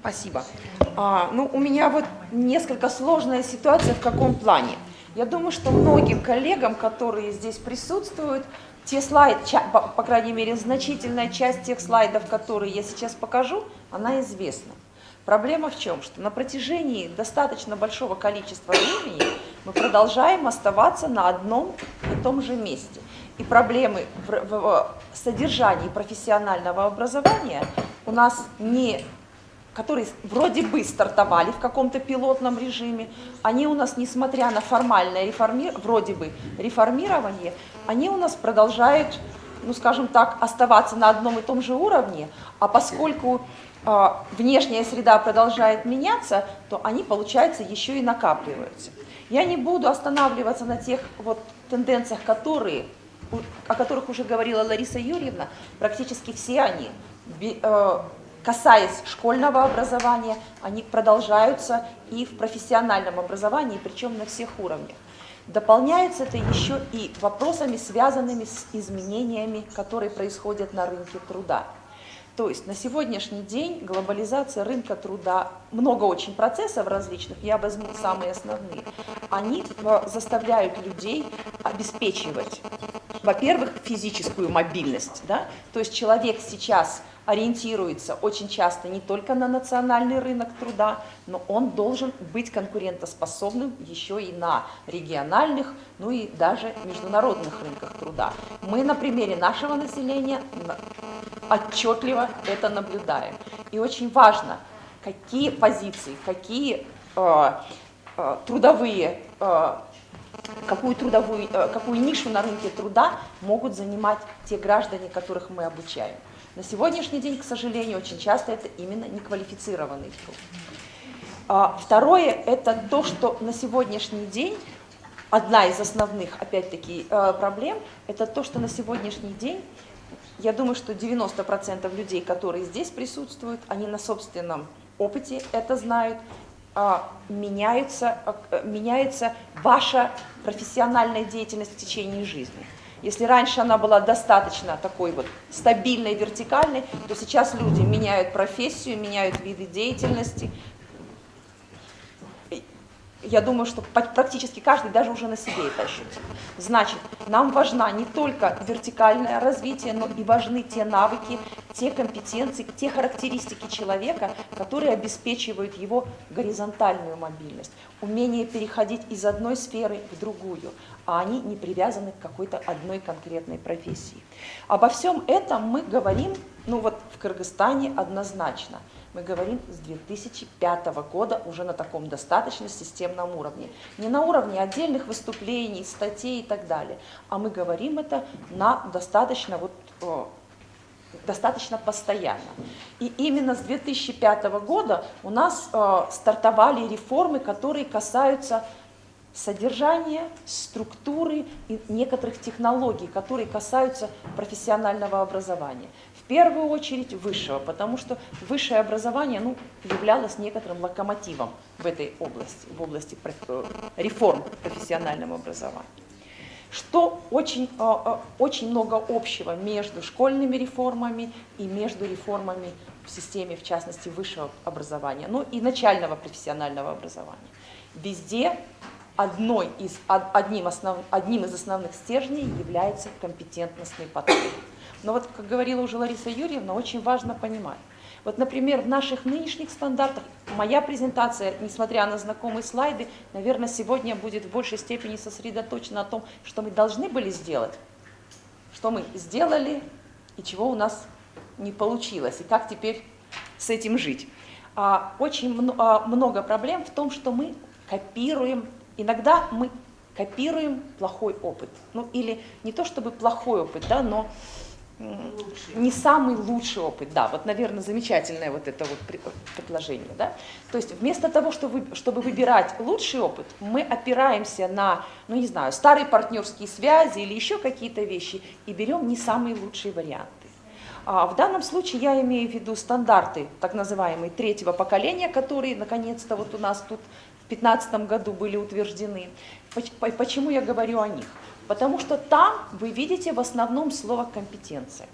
Спасибо. Ну, у меня вот несколько сложная ситуация в каком плане. Я думаю, что многим коллегам, которые здесь присутствуют, те слайды, по крайней мере, значительная часть тех слайдов, которые я сейчас покажу, она известна. Проблема в чем? Что на протяжении достаточно большого количества времени мы продолжаем оставаться на одном и том же месте. И проблемы в содержании профессионального образования у нас которые вроде бы стартовали в каком-то пилотном режиме, они у нас, несмотря на формальное вроде бы реформирование, они у нас продолжают, ну скажем так, оставаться на одном и том же уровне, а поскольку внешняя среда продолжает меняться, то они, получается, еще и накапливаются. Я не буду останавливаться на тех вот тенденциях, о которых уже говорила Лариса Юрьевна, практически все они, касаясь школьного образования, они продолжаются и в профессиональном образовании, причем на всех уровнях. Дополняется это еще и вопросами, связанными с изменениями, которые происходят на рынке труда. То есть на сегодняшний день глобализация рынка труда, много очень процессов различных, я возьму самые основные, они заставляют людей обеспечивать, во-первых, физическую мобильность, да? То есть человек сейчас ориентируется очень часто не только на национальный рынок труда, но он должен быть конкурентоспособным еще и на региональных, ну и даже международных рынках труда. Мы на примере нашего населения отчетливо это наблюдаем. И очень важно, какие позиции, какую нишу на рынке труда могут занимать те граждане, которых мы обучаем. На сегодняшний день, к сожалению, очень часто это именно неквалифицированный труд. Второе, это то, что на сегодняшний день одна из основных, опять-таки, проблем, это то, что на сегодняшний день, я думаю, что 90% людей, которые здесь присутствуют, они на собственном опыте это знают, меняется ваша профессиональная деятельность в течение жизни. Если раньше она была достаточно такой вот стабильной, вертикальной, то сейчас люди меняют профессию, меняют виды деятельности. Я думаю, что практически каждый даже уже на себе это ощутил. Значит, нам важна не только вертикальное развитие, но и важны те навыки, те компетенции, те характеристики человека, которые обеспечивают его горизонтальную мобильность, умение переходить из одной сферы в другую, а они не привязаны к какой-то одной конкретной профессии. Обо всем этом мы говорим, ну вот в Кыргызстане однозначно. Мы говорим с 2005 года уже на таком достаточно системном уровне. Не на уровне отдельных выступлений, статей и так далее, а мы говорим это на достаточно постоянно. И именно с 2005 года у нас стартовали реформы, которые касаются содержания, структуры и некоторых технологий, которые касаются профессионального образования. В первую очередь высшего, потому что высшее образование являлось некоторым локомотивом в этой области, в области реформ профессионального образования. Что очень много общего между школьными реформами и между реформами в системе, в частности, высшего образования, ну и начального профессионального образования. Везде одним из основных стержней является компетентностный подход. Но вот, как говорила уже Лариса Юрьевна, очень важно понимать. Вот, например, в наших нынешних стандартах моя презентация, несмотря на знакомые слайды, наверное, сегодня будет в большей степени сосредоточена на том, что мы должны были сделать, что мы сделали и чего у нас не получилось, и как теперь с этим жить. Очень много проблем в том, что мы копируем, иногда мы копируем плохой опыт. Ну или не то чтобы плохой опыт, да, но не самый лучший опыт, да, вот, наверное, замечательное вот это вот предложение, да. То есть вместо того, чтобы выбирать лучший опыт, мы опираемся на, ну не знаю, старые партнерские связи или еще какие-то вещи и берем не самые лучшие варианты. В данном случае я имею в виду стандарты, так называемые третьего поколения, которые наконец-то вот у нас тут в 2015 году были утверждены. Почему я говорю о них? Потому что там вы видите в основном слово «компетенция».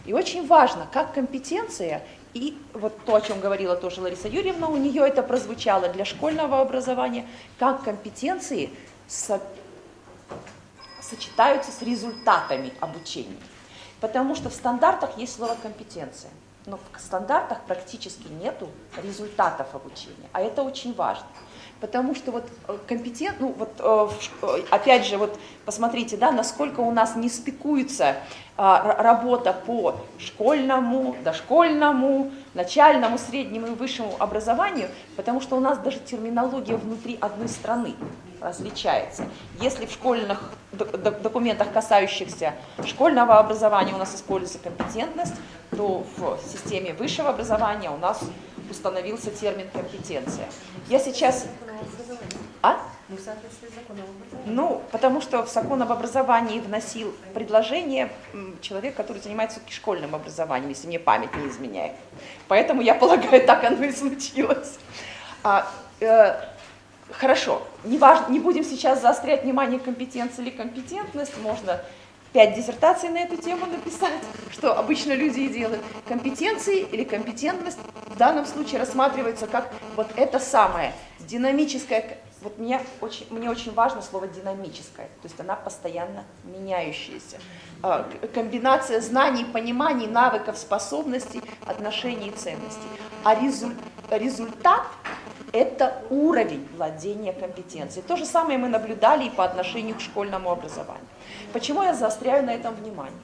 И очень важно, как компетенция, и вот то, о чем говорила тоже Лариса Юрьевна, у нее это прозвучало для школьного образования, как компетенции сочетаются с результатами обучения. Потому что в стандартах есть слово «компетенция», но в стандартах практически нету результатов обучения, а это очень важно. Потому что вот опять же, вот посмотрите, да, насколько у нас не стыкуется работа по школьному, дошкольному, начальному, среднему и высшему образованию, потому что у нас даже терминология внутри одной страны различается. Если в школьных документах, касающихся школьного образования, у нас используется компетентность, то в системе высшего образования у нас установился термин компетенция. Я сейчас... Ну, потому что в закон об образовании вносил предложение человек, который занимается школьным образованием, если мне память не изменяет. Поэтому, я полагаю, так оно и случилось. Хорошо, не будем сейчас заострять внимание компетенции или компетентность, можно 5 диссертаций на эту тему написать, что обычно люди и делают. Компетенции или компетентность в данном случае рассматривается как вот это самое динамическое. Вот мне очень важно слово «динамическое», то есть она постоянно меняющаяся. Комбинация знаний, пониманий, навыков, способностей, отношений и ценностей. А результат – это уровень владения компетенцией. То же самое мы наблюдали и по отношению к школьному образованию. Почему я заостряю на этом внимание?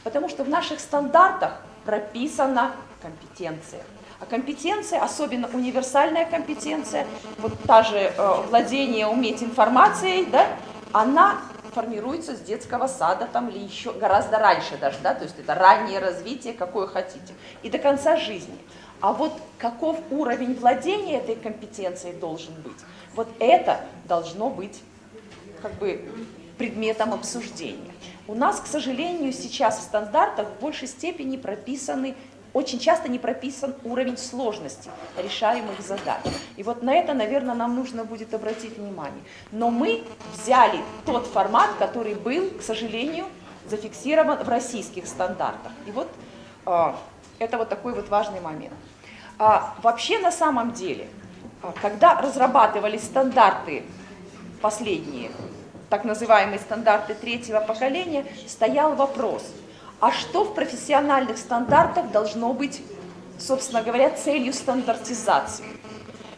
Потому что в наших стандартах прописана компетенция. А компетенция, особенно универсальная компетенция, вот та же владение, уметь информацией, да, она формируется с детского сада там, или еще гораздо раньше даже, да, то есть это раннее развитие, какое хотите, и до конца жизни. А вот каков уровень владения этой компетенцией должен быть, вот это должно быть как бы предметом обсуждения. У нас, к сожалению, сейчас в стандартах в большей степени прописаны, очень часто не прописан уровень сложности решаемых задач. И вот на это, наверное, нам нужно будет обратить внимание. Но мы взяли тот формат, который был, к сожалению, зафиксирован в российских стандартах. И вот это вот такой вот важный момент. Вообще, на самом деле, когда разрабатывались стандарты последние, так называемые стандарты третьего поколения, стоял вопрос, а что в профессиональных стандартах должно быть, собственно говоря, целью стандартизации?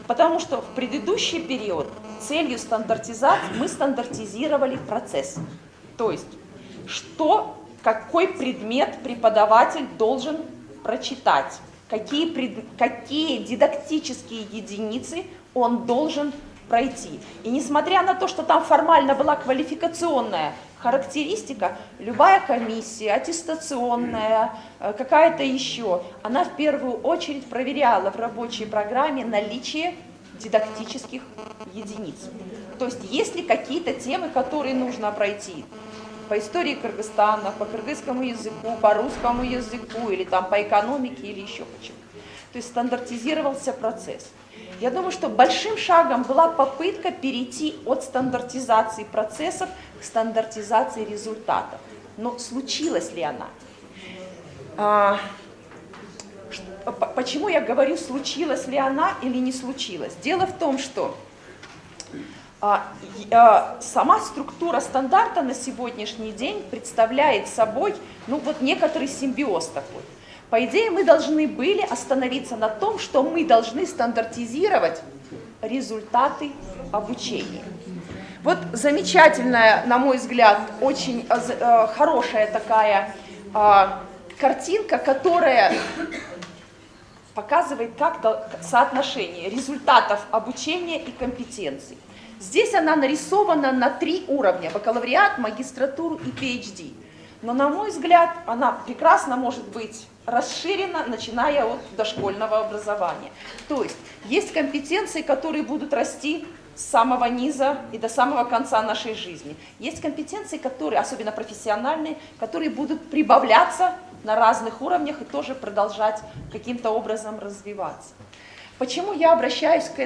Потому что в предыдущий период целью стандартизации мы стандартизировали процесс. То есть, какой предмет преподаватель должен прочитать, какие дидактические единицы он должен пройти. И несмотря на то, что там формально была квалификационная характеристика, любая комиссия, аттестационная, какая-то еще, она в первую очередь проверяла в рабочей программе наличие дидактических единиц. То есть есть ли какие-то темы, которые нужно пройти по истории Кыргызстана, по кыргызскому языку, по русскому языку, или там по экономике, или еще почему. То есть стандартизировался процесс. Я думаю, что большим шагом была попытка перейти от стандартизации процессов к стандартизации результатов. Но случилась ли она? Почему я говорю, случилась ли она или не случилась? Дело в том, что сама структура стандарта на сегодняшний день представляет собой некоторый симбиоз такой. По идее, мы должны были остановиться на том, что мы должны стандартизировать результаты обучения. Вот замечательная, на мой взгляд, очень хорошая такая картинка, которая показывает соотношение результатов обучения и компетенций. Здесь она нарисована на 3 уровня: бакалавриат, магистратуру и PhD. Но, на мой взгляд, она прекрасно может быть расширена, начиная от дошкольного образования. То есть компетенции, которые будут расти с самого низа и до самого конца нашей жизни. Есть компетенции, которые, особенно профессиональные, которые будут прибавляться на разных уровнях и тоже продолжать каким-то образом развиваться. Почему я обращаюсь к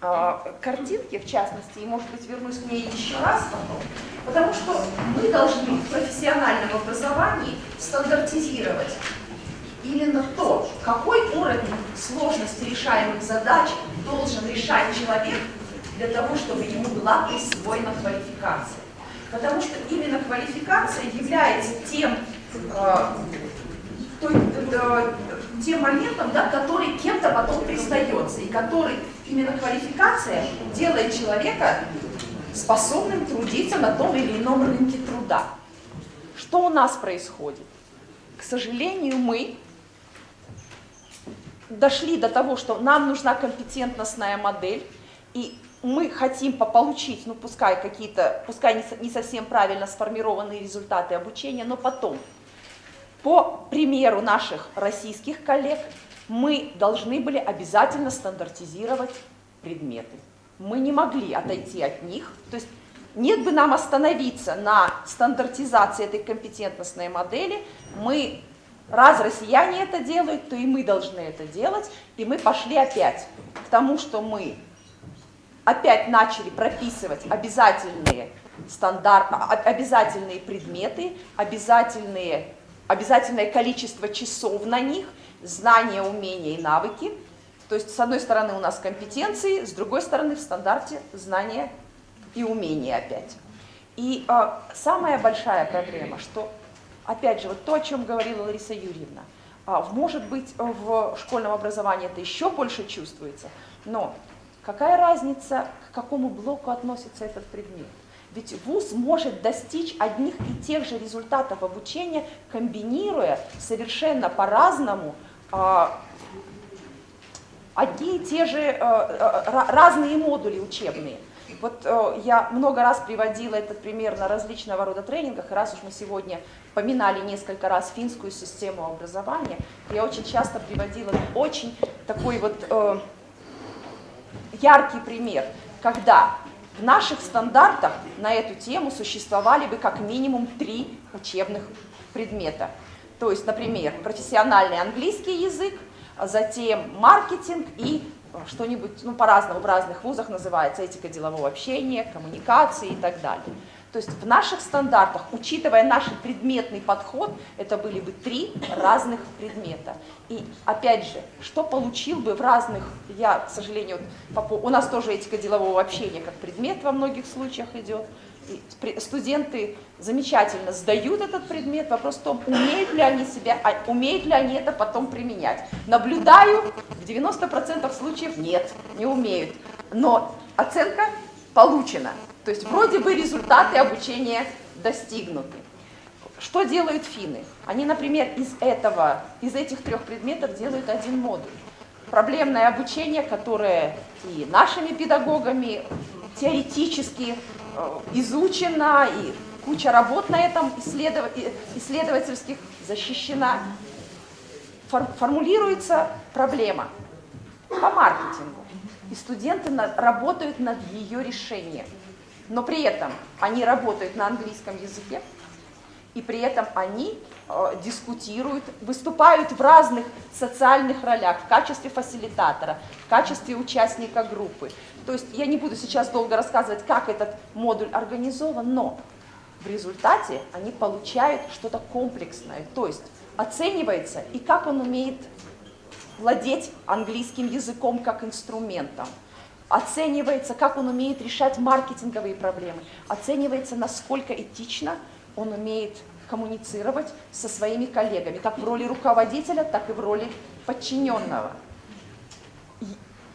картинке, в частности, и, может быть, вернусь к ней еще раз потом, потому что мы должны в профессиональном образовании стандартизировать именно то, какой уровень сложности решаемых задач должен решать человек для того, чтобы ему была присвоена квалификация. Потому что именно квалификация является тем моментом, да, который кем-то потом признается, и который именно квалификация делает человека способным трудиться на том или ином рынке труда. Что у нас происходит? К сожалению, мы дошли до того, что нам нужна компетентностная модель, и мы хотим получить, ну пускай не совсем правильно сформированные результаты обучения, но потом, по примеру наших российских коллег, мы должны были обязательно стандартизировать предметы. Мы не могли отойти от них, то есть нет бы нам остановиться на стандартизации этой компетентностной модели, раз россияне это делают, то и мы должны это делать, и мы пошли опять к тому, что мы опять начали прописывать обязательные предметы, обязательное количество часов на них, знания, умения и навыки. То есть с одной стороны у нас компетенции, с другой стороны в стандарте знания и умения опять. И самая большая проблема, что, опять же, вот то, о чем говорила Лариса Юрьевна, может быть, в школьном образовании это еще больше чувствуется, но какая разница, к какому блоку относится этот предмет? Ведь вуз может достичь одних и тех же результатов обучения, комбинируя совершенно по-разному одни и те же разные модули учебные. Вот я много раз приводила этот пример на различного рода тренингах, и раз уж мы сегодня поминали несколько раз финскую систему образования, я очень часто приводила очень такой вот яркий пример, когда в наших стандартах на эту тему существовали бы как минимум 3 учебных предмета. То есть, например, профессиональный английский язык, затем маркетинг и что-нибудь, ну, по-разному в разных вузах называется этика делового общения, коммуникации и так далее. То есть в наших стандартах, учитывая наш предметный подход, это были бы 3 разных предмета. И опять же, что получил бы в разных, я, к сожалению, у нас тоже этика делового общения как предмет во многих случаях идет. И студенты замечательно сдают этот предмет, вопрос в том, умеют ли они это потом применять. Наблюдаю, в 90% случаев нет, не умеют, но оценка получена. То есть вроде бы результаты обучения достигнуты. Что делают финны? Они, например, из этих 3 предметов делают один модуль. Проблемное обучение, которое и нашими педагогами теоретически изучено, и куча работ на этом исследовательских защищена. Формулируется проблема по маркетингу, и студенты работают над ее решением. Но при этом они работают на английском языке, и при этом они дискутируют, выступают в разных социальных ролях, в качестве фасилитатора, в качестве участника группы. То есть я не буду сейчас долго рассказывать, как этот модуль организован, но в результате они получают что-то комплексное, то есть оценивается и как он умеет владеть английским языком как инструментом. Оценивается, как он умеет решать маркетинговые проблемы, оценивается, насколько этично он умеет коммуницировать со своими коллегами, как в роли руководителя, так и в роли подчиненного. И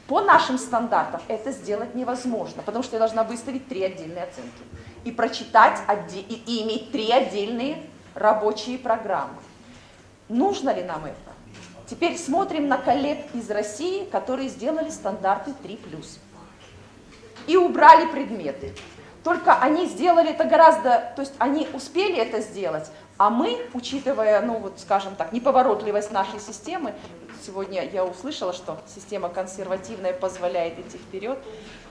по нашим стандартам это сделать невозможно, потому что я должна выставить 3 отдельные оценки и прочитать, и иметь 3 отдельные рабочие программы. Нужно ли нам это? Теперь смотрим на коллег из России, которые сделали стандарты 3+. И убрали предметы. Только они сделали это гораздо, то есть они успели это сделать, а мы, учитывая, ну вот скажем так, неповоротливость нашей системы, сегодня я услышала, что система консервативная позволяет идти вперед,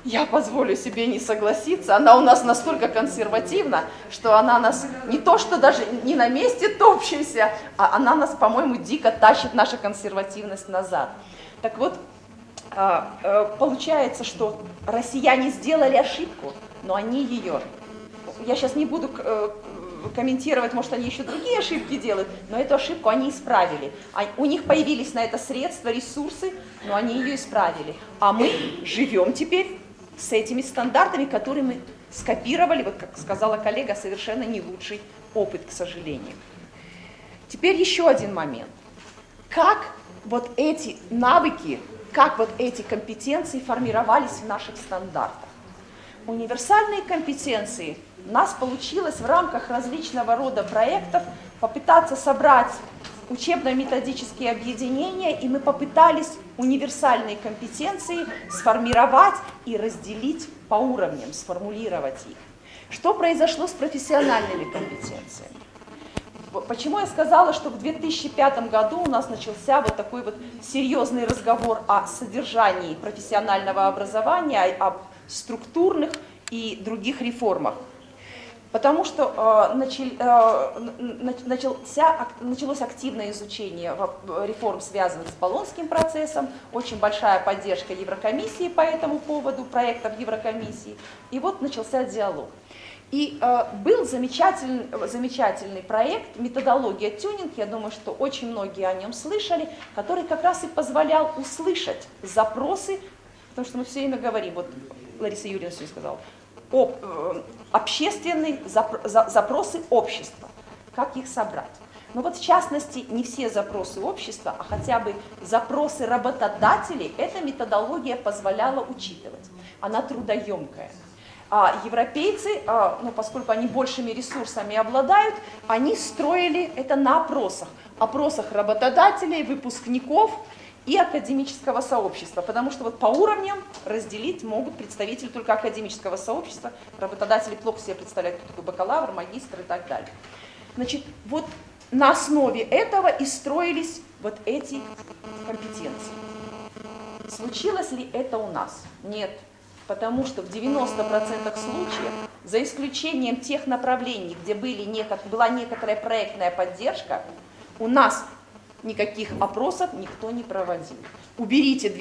я позволю себе не согласиться, она у нас настолько консервативна, что она нас не то что даже не на месте топчемся, а она нас, по-моему, дико тащит, наша консервативность назад. Так вот, получается, что россияне сделали ошибку, но они ее, я сейчас не буду комментировать, может, они еще другие ошибки делают, но эту ошибку они исправили. У них появились на это средства, ресурсы, но они ее исправили. А мы живем теперь с этими стандартами, которые мы скопировали, вот как сказала коллега, совершенно не лучший опыт, к сожалению. Теперь еще один момент. Как вот эти навыки, как вот эти компетенции формировались в наших стандартах? Универсальные компетенции у нас получилось в рамках различного рода проектов попытаться собрать учебно-методические объединения, и мы попытались универсальные компетенции сформировать и разделить по уровням, сформулировать их. Что произошло с профессиональными компетенциями? Почему я сказала, что в 2005 году у нас начался вот такой вот серьезный разговор о содержании профессионального образования, об структурных и других реформах? Потому что началось активное изучение реформ, связанных с Болонским процессом, очень большая поддержка Еврокомиссии по этому поводу, проектов Еврокомиссии, и вот начался диалог. И был замечательный проект «Методология тюнинг», я думаю, что очень многие о нем слышали, который как раз и позволял услышать запросы, потому что мы все время говорим, вот Лариса Юрьевна все сказала, общественные запросы общества, как их собрать. Но вот в частности не все запросы общества, а хотя бы запросы работодателей эта методология позволяла учитывать. Она трудоемкая. А европейцы, поскольку они большими ресурсами обладают, они строили это на опросах работодателей, выпускников и академического сообщества, потому что вот по уровням разделить могут представители только академического сообщества, работодатели плохо себе представляют, кто такой бакалавр, магистр и так далее. Значит, вот на основе этого и строились вот эти компетенции. Случилось ли это у нас? Нет. Потому что в 90% случаев, за исключением тех направлений, где была некоторая проектная поддержка, у нас никаких опросов никто не проводил. Уберите два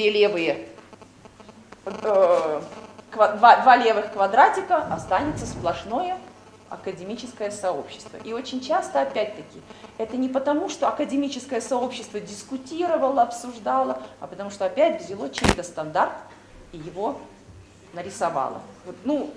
левых квадратика, останется сплошное академическое сообщество. И очень часто, опять-таки, это не потому, что академическое сообщество дискутировало, обсуждало, а потому что опять взяло чей-то стандарт и его нарисовала.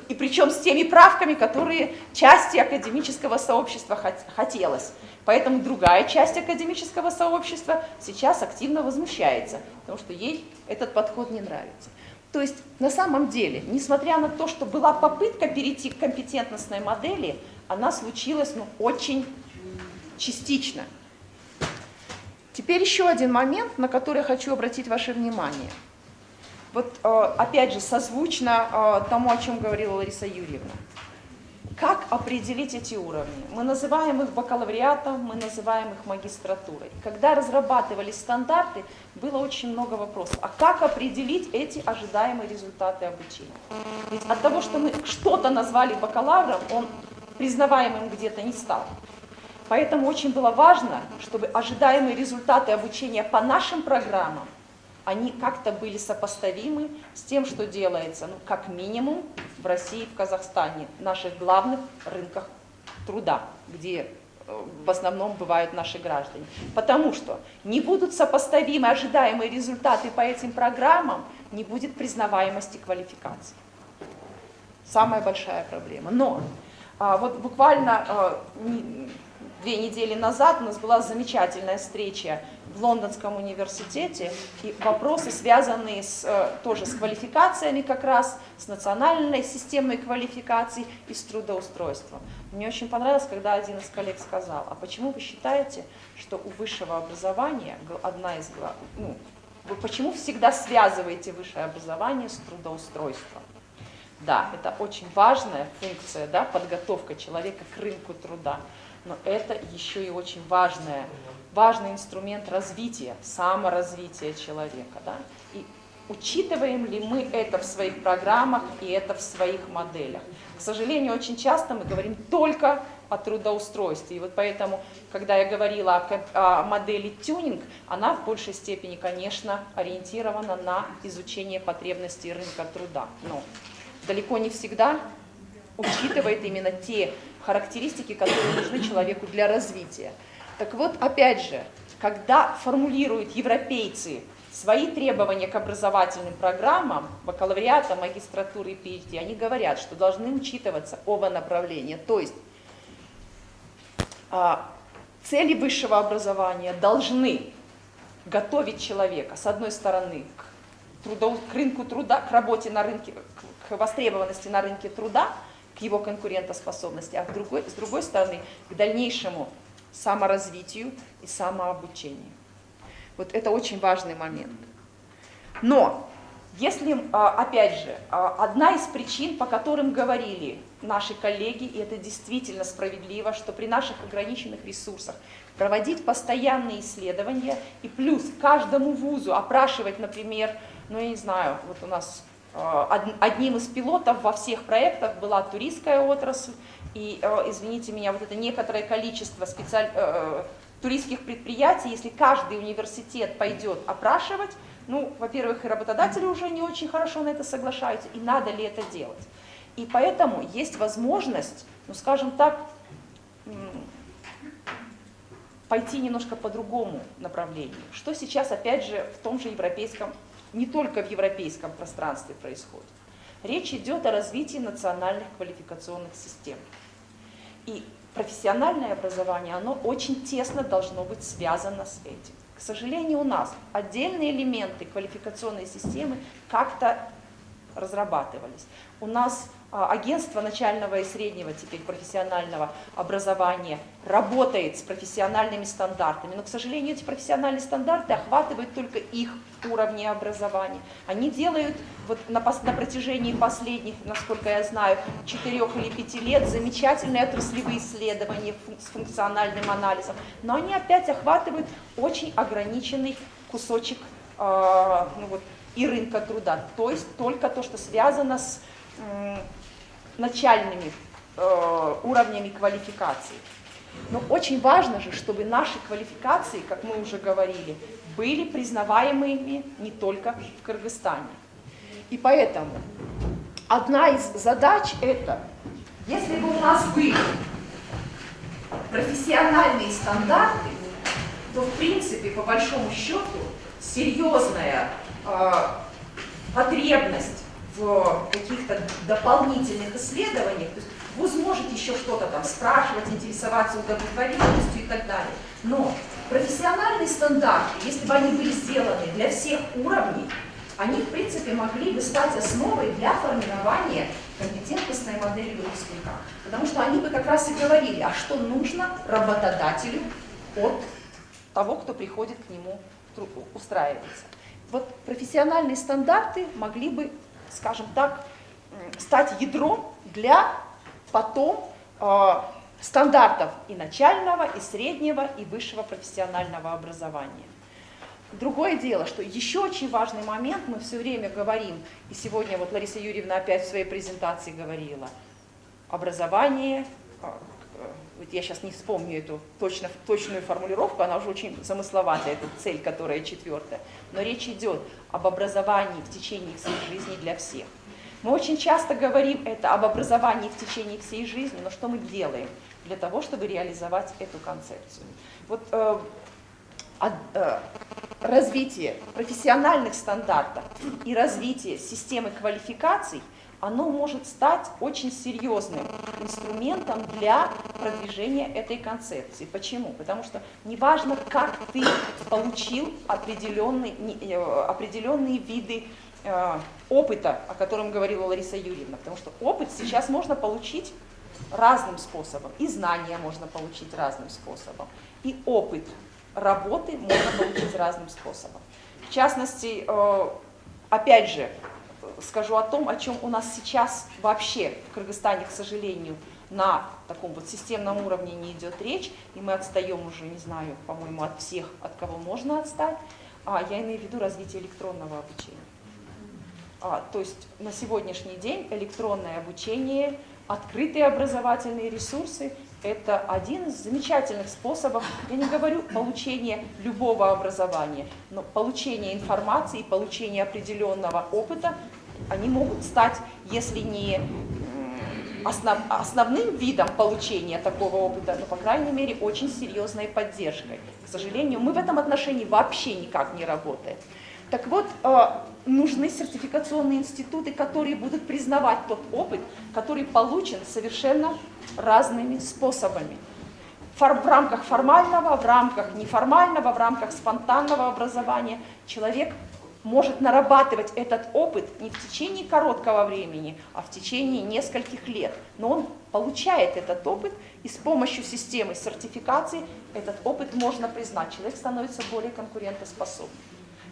И причем с теми правками, которые части академического сообщества хотелось. Поэтому другая часть академического сообщества сейчас активно возмущается, потому что ей этот подход не нравится. То есть на самом деле, несмотря на то, что была попытка перейти к компетентностной модели, она случилась очень частично. Теперь еще один момент, на который я хочу обратить ваше внимание. Вот опять же, созвучно тому, о чем говорила Лариса Юрьевна. Как определить эти уровни? Мы называем их бакалавриатом, мы называем их магистратурой. Когда разрабатывались стандарты, было очень много вопросов. А как определить эти ожидаемые результаты обучения? Ведь от того, что мы что-то назвали бакалавром, он признаваемым где-то не стал. Поэтому очень было важно, чтобы ожидаемые результаты обучения по нашим программам, они как-то были сопоставимы с тем, что делается, как минимум, в России и в Казахстане, наших главных рынках труда, где в основном бывают наши граждане. Потому что не будут сопоставимы ожидаемые результаты по этим программам, не будет признаваемости квалификации. Самая большая проблема. Но вот буквально 2 недели назад у нас была замечательная встреча в Лондонском университете, и вопросы, связанные тоже с квалификациями как раз, с национальной системой квалификаций и с трудоустройством. Мне очень понравилось, когда один из коллег сказал, а почему вы считаете, что у высшего образования вы почему всегда связываете высшее образование с трудоустройством? Да, это очень важная функция, подготовка человека к рынку труда. Но это еще и очень важный инструмент развития, саморазвития человека. И учитываем ли мы это в своих программах и это в своих моделях? К сожалению, очень часто мы говорим только о трудоустройстве. И вот поэтому, когда я говорила о модели тюнинг, она в большей степени, конечно, ориентирована на изучение потребностей рынка труда. Но далеко не всегда учитывает именно те характеристики, которые нужны человеку для развития. Так вот, опять же, когда формулируют европейцы свои требования к образовательным программам, бакалавриата, магистратуры и PhD, они говорят, что должны учитываться оба направления. То есть цели высшего образования должны готовить человека, с одной стороны, к рынку труда, к работе на рынке, к востребованности на рынке труда, к его конкурентоспособности, а с другой стороны, к дальнейшему саморазвитию и самообучению. Вот это очень важный момент. Но, если, опять же, одна из причин, по которым говорили наши коллеги, и это действительно справедливо, что при наших ограниченных ресурсах проводить постоянные исследования и плюс каждому вузу опрашивать, например, ну я не знаю, вот у нас одним из пилотов во всех проектах была туристская отрасль, и, извините меня, вот это некоторое количество туристских предприятий, если каждый университет пойдет опрашивать, ну, во-первых, и работодатели уже не очень хорошо на это соглашаются, и надо ли это делать. И поэтому есть возможность, ну, скажем так, пойти немножко по другому направлению. Что сейчас, опять же, в том же европейском, не только в европейском пространстве происходит. Речь идет о развитии национальных квалификационных систем. И профессиональное образование, оно очень тесно должно быть связано с этим. К сожалению, у нас отдельные элементы квалификационной системы как-то разрабатывались. У нас агентство начального и среднего теперь профессионального образования работает с профессиональными стандартами, но, к сожалению, эти профессиональные стандарты охватывают только их уровни образования. Они делают вот на протяжении последних, насколько я знаю, 4 или 5 лет замечательные отраслевые исследования с функциональным анализом, но они опять охватывают очень ограниченный кусочек и рынка труда, то есть только то, что связано с начальными уровнями квалификации. Но очень важно же, чтобы наши квалификации, как мы уже говорили, были признаваемыми не только в Кыргызстане. И поэтому одна из задач это, если бы у нас были профессиональные стандарты, то в принципе, по большому счету, серьезная потребность в каких-то дополнительных исследованиях, то есть вуз может еще что-то там спрашивать, интересоваться удовлетворительностью и так далее. Но профессиональные стандарты, если бы они были сделаны для всех уровней, они, в принципе, могли бы стать основой для формирования компетентностной модели выпускника. Потому что они бы как раз и говорили, а что нужно работодателю от того, кто приходит к нему устраиваться. Вот профессиональные стандарты могли бы, скажем так, стать ядром для потом стандартов и начального, и среднего, и высшего профессионального образования. Другое дело, что еще очень важный момент, мы все время говорим, и сегодня вот Лариса Юрьевна опять в своей презентации говорила, образование, вот я сейчас не вспомню эту точную формулировку, она уже очень замысловатая, это цель, которая 4-я, но речь идет об образовании в течение всей жизни для всех. Мы очень часто говорим это об образовании в течение всей жизни, но что мы делаем для того, чтобы реализовать эту концепцию? Вот развитие профессиональных стандартов и развитие системы квалификаций, оно может стать очень серьезным инструментом для продвижения этой концепции. Почему? Потому что неважно, как ты получил определенные виды опыта, о котором говорила Лариса Юрьевна, потому что опыт сейчас можно получить разным способом, и знания можно получить разным способом, и опыт работы можно получить разным способом. В частности, опять же, скажу о том, о чем у нас сейчас вообще в Кыргызстане, к сожалению, на таком вот системном уровне не идет речь, и мы отстаем уже, не знаю, по-моему, от всех, от кого можно отстать, я имею в виду развитие электронного обучения. То есть на сегодняшний день электронное обучение, открытые образовательные ресурсы – это один из замечательных способов, я не говорю получения любого образования, но получение информации, получение определенного опыта, они могут стать, если не основным видом получения такого опыта, но, по крайней мере, очень серьезной поддержкой. К сожалению, мы в этом отношении вообще никак не работаем. Так вот, нужны сертификационные институты, которые будут признавать тот опыт, который получен совершенно разными способами. В рамках формального, в рамках неформального, в рамках спонтанного образования человек может нарабатывать этот опыт не в течение короткого времени, а в течение нескольких лет. Но он получает этот опыт, и с помощью системы сертификации этот опыт можно признать. Человек становится более конкурентоспособным.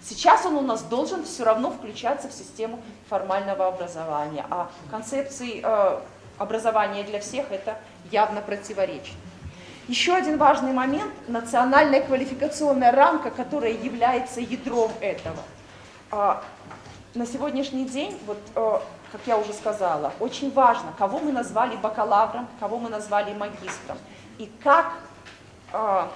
Сейчас он у нас должен все равно включаться в систему формального образования, а концепции образования для всех это явно противоречит. Еще один важный момент – национальная квалификационная рамка, которая является ядром этого. На сегодняшний день, вот, как я уже сказала, очень важно, кого мы назвали бакалавром, кого мы назвали магистром, и как, то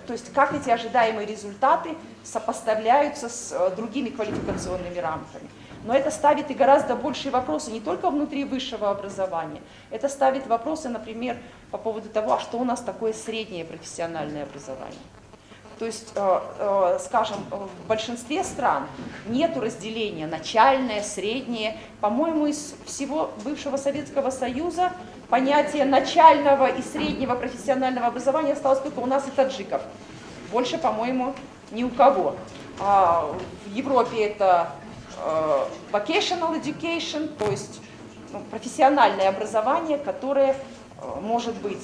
есть как эти ожидаемые результаты сопоставляются с другими квалификационными рамками. Но это ставит и гораздо большие вопросы не только внутри высшего образования, это ставит вопросы, например, по поводу того, а что у нас такое среднее профессиональное образование. То есть, скажем, в большинстве стран нет разделения начальное, среднее. По-моему, из всего бывшего Советского Союза понятие начального и среднего профессионального образования осталось только у нас и таджиков. Больше, по-моему, ни у кого. В Европе это vocational education, то есть профессиональное образование, которое может быть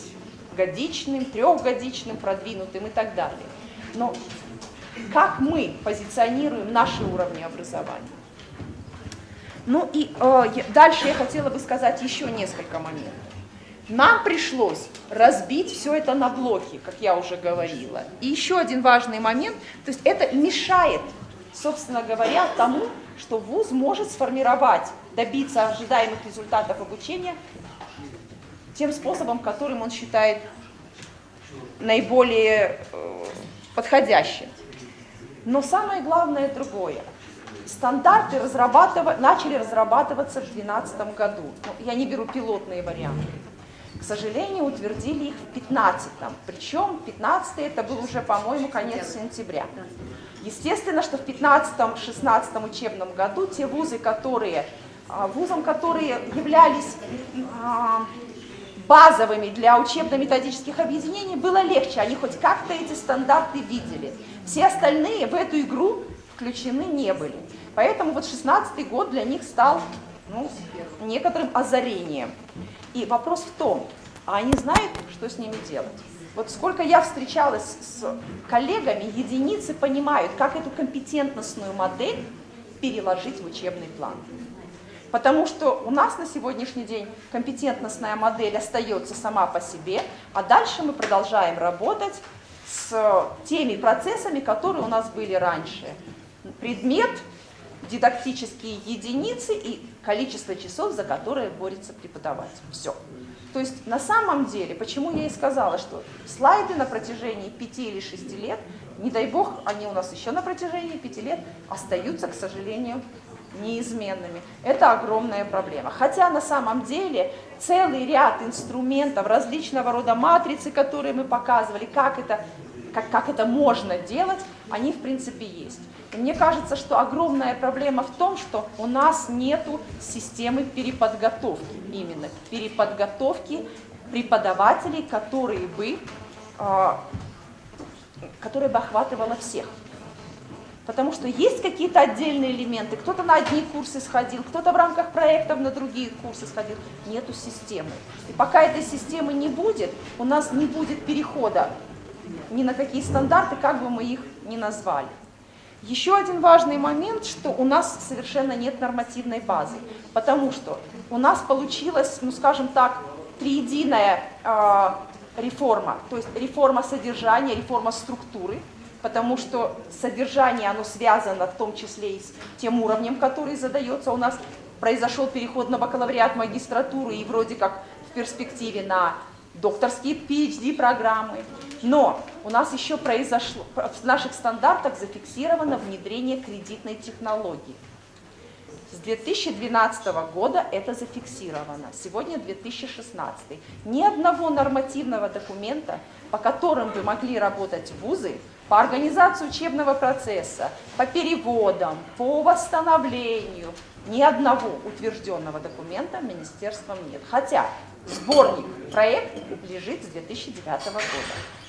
годичным, трехгодичным, продвинутым и так далее. Но как мы позиционируем наши уровни образования? Ну и дальше я хотела бы сказать еще несколько моментов. Нам пришлось разбить все это на блоки, как я уже говорила. И еще один важный момент, то есть это мешает, собственно говоря, тому, что вуз может сформировать, добиться ожидаемых результатов обучения тем способом, которым он считает наиболее подходящим. Но самое главное другое. Стандарты начали разрабатываться в 2012 году. Я не беру пилотные варианты. К сожалению, утвердили их в 2015. Причем 2015 это был уже, по-моему, конец сентября. Естественно, что в 2015-2016 учебном году те вузам, которые являлись базовыми для учебно-методических объединений, было легче, они хоть как-то эти стандарты видели. Все остальные в эту игру включены не были. Поэтому вот 2016 год для них стал некоторым озарением. И вопрос в том, а они знают, что с ними делать? Вот сколько я встречалась с коллегами, единицы понимают, как эту компетентностную модель переложить в учебный план. Потому что у нас на сегодняшний день компетентностная модель остается сама по себе, а дальше мы продолжаем работать с теми процессами, которые у нас были раньше. Предмет, дидактические единицы и количество часов, за которые борется преподаватель. Все. То есть на самом деле, почему я и сказала, что слайды на протяжении 5 или 6 лет, не дай бог, они у нас еще на протяжении 5 лет остаются, к сожалению, неизменными. Это огромная проблема. Хотя на самом деле целый ряд инструментов, различного рода матрицы, которые мы показывали, как это можно делать, они в принципе есть. И мне кажется, что огромная проблема в том, что у нас нету системы переподготовки, именно переподготовки преподавателей, которая бы охватывала всех. Потому что есть какие-то отдельные элементы, кто-то на одни курсы сходил, кто-то в рамках проектов на другие курсы сходил. Нету системы. И пока этой системы не будет, у нас не будет перехода ни на какие стандарты, как бы мы их ни назвали. Еще один важный момент, что у нас совершенно нет нормативной базы, потому что у нас получилась, скажем так, триединая реформа, то есть реформа содержания, реформа структуры, потому что содержание, оно связано в том числе и с тем уровнем, который задается. У нас произошел переход на бакалавриат, магистратуру и вроде как в перспективе на докторские PhD-программы. Но у нас еще произошло, в наших стандартах зафиксировано внедрение кредитной технологии. С 2012 года это зафиксировано, сегодня 2016. Ни одного нормативного документа, по которым бы могли работать вузы, по организации учебного процесса, по переводам, по восстановлению, ни одного утвержденного документа министерством нет. Хотя сборник, проект лежит с 2009 года.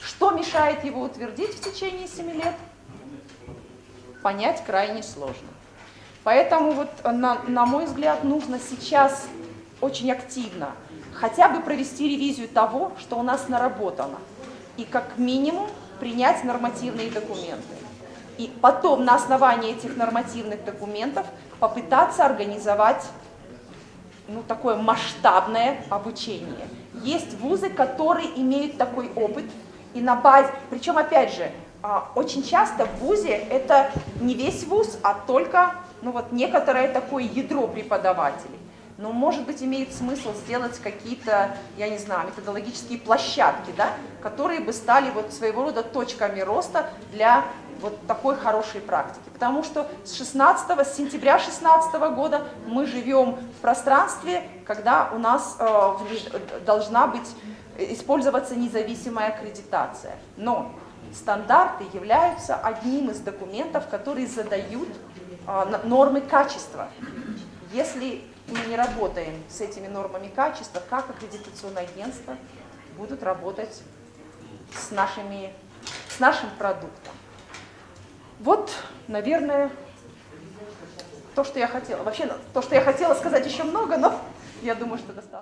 Что мешает его утвердить в течение 7 лет? Понять крайне сложно. Поэтому, вот, на мой взгляд, нужно сейчас очень активно хотя бы провести ревизию того, что у нас наработано, и как минимум принять нормативные документы. И потом на основании этих нормативных документов попытаться организовать такое масштабное обучение. Есть вузы, которые имеют такой опыт, и на базе, причем опять же, очень часто в вузе это не весь вуз, а только некоторое такое ядро преподавателей. Но, может быть, имеет смысл сделать какие-то, я не знаю, методологические площадки, да, которые бы стали своего рода точками роста для такой хорошей практики. Потому что с сентября 2016 года мы живем в пространстве, когда у нас должна использоваться независимая аккредитация. Но стандарты являются одним из документов, которые задают нормы качества. Если мы не работаем с этими нормами качества, как аккредитационные агентства будут работать с нашим продуктом? Вот, наверное, то, что я хотела. Вообще, то, что я хотела сказать, еще много, но я думаю, что достаточно.